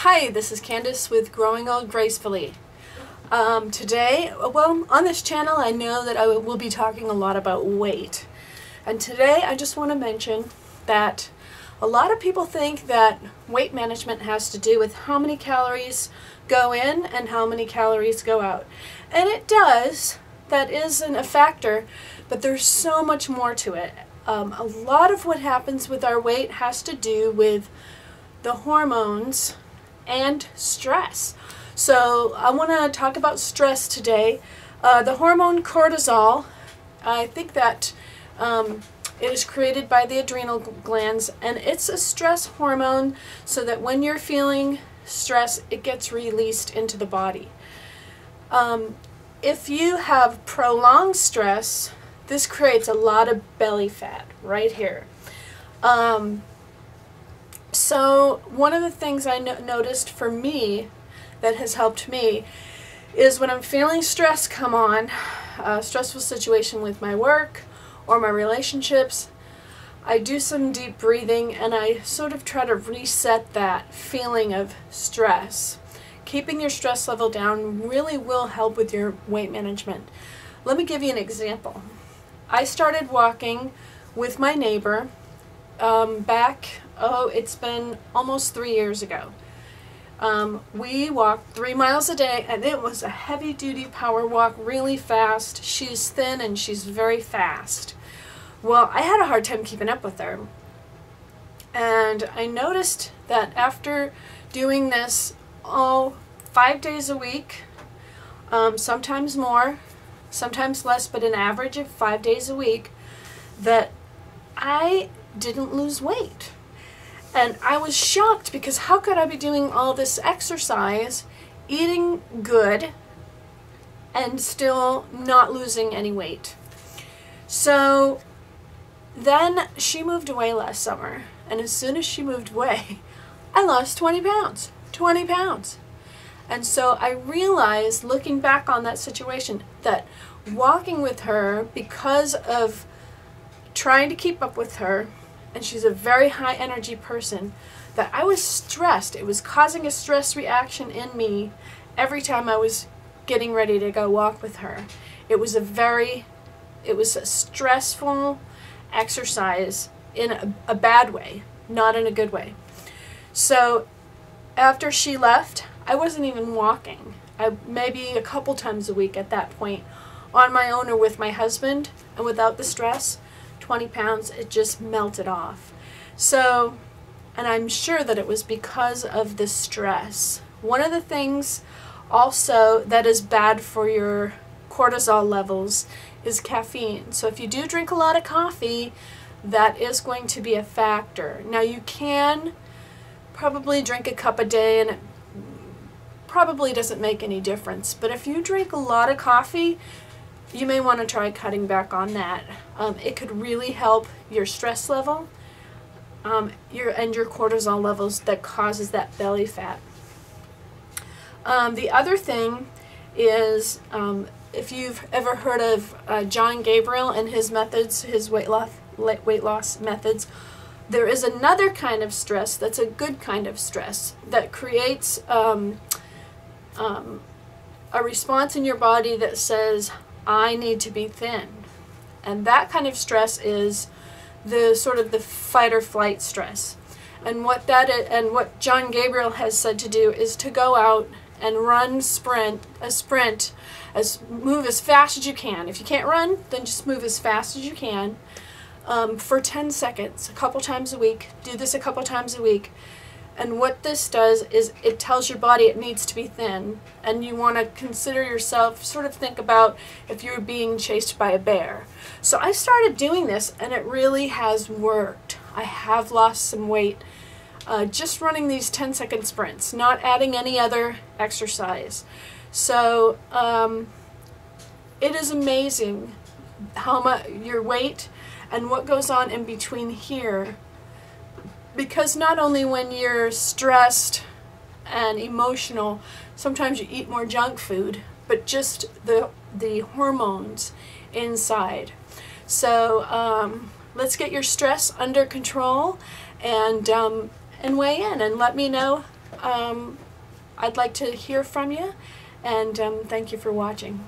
Hi, this is Candace with Growing Old Gracefully. Today, on this channel I know that I will be talking a lot about weight. And today I just want to mention that a lot of people think that weight management has to do with how many calories go in and how many calories go out. And it does. That is a factor, but there's so much more to it. A lot of what happens with our weight has to do with the hormones and stress. So I want to talk about stress today. The hormone cortisol, I think that it is created by the adrenal glands, and it's a stress hormone so that when you're feeling stress, it gets released into the body. If you have prolonged stress, this creates a lot of belly fat right here. So one of the things I noticed for me that has helped me is when I'm feeling stress come on, a stressful situation with my work or my relationships, I do some deep breathing and I sort of try to reset that feeling of stress. Keeping your stress level down really will help with your weight management. Let me give you an example. I started walking with my neighbor it's been almost 3 years ago. We walked 3 miles a day, and it was a heavy-duty power walk, really fast. She's thin and she's very fast. Well, I had a hard time keeping up with her. And I noticed that after doing this 5 days a week, sometimes more, sometimes less, but an average of 5 days a week, that I didn't lose weight. And I was shocked because how could I be doing all this exercise, eating good, and still not losing any weight? So then she moved away last summer, and as soon as she moved away, I lost 20 pounds. 20 pounds. And so I realized, looking back on that situation, that walking with her, because of trying to keep up with her, and she's a very high energy person, that I was stressed. It was causing a stress reaction in me every time I was getting ready to go walk with her. It was a stressful exercise in a bad way, not in a good way. So after she left, I wasn't even walking. Maybe a couple times a week at that point, on my own or with my husband, and without the stress, 20 pounds, it just melted off. So, and I'm sure that it was because of the stress. One of the things also that is bad for your cortisol levels is caffeine. So if you do drink a lot of coffee, that is going to be a factor. Now you can probably drink a cup a day and it probably doesn't make any difference. But if you drink a lot of coffee, you may want to try cutting back on that. It could really help your stress level and your cortisol levels that causes that belly fat. The other thing is, if you've ever heard of John Gabriel and his methods, his weight loss methods, there is another kind of stress that's a good kind of stress that creates a response in your body that says, I need to be thin. And that kind of stress is the sort of the fight or flight stress. And what John Gabriel has said to do is to go out and run a sprint, move as fast as you can. If you can't run, then just move as fast as you can for 10 seconds, a couple times a week. Do this a couple times a week. And what this does is it tells your body it needs to be thin, and you want to consider yourself, sort of think about if you were being chased by a bear. So I started doing this and it really has worked. I have lost some weight just running these 10-second sprints, not adding any other exercise. So it is amazing how much your weight and what goes on in between here. Because not only when you're stressed and emotional, sometimes you eat more junk food, but just the hormones inside. So let's get your stress under control and weigh in and let me know I'd like to hear from you, and thank you for watching.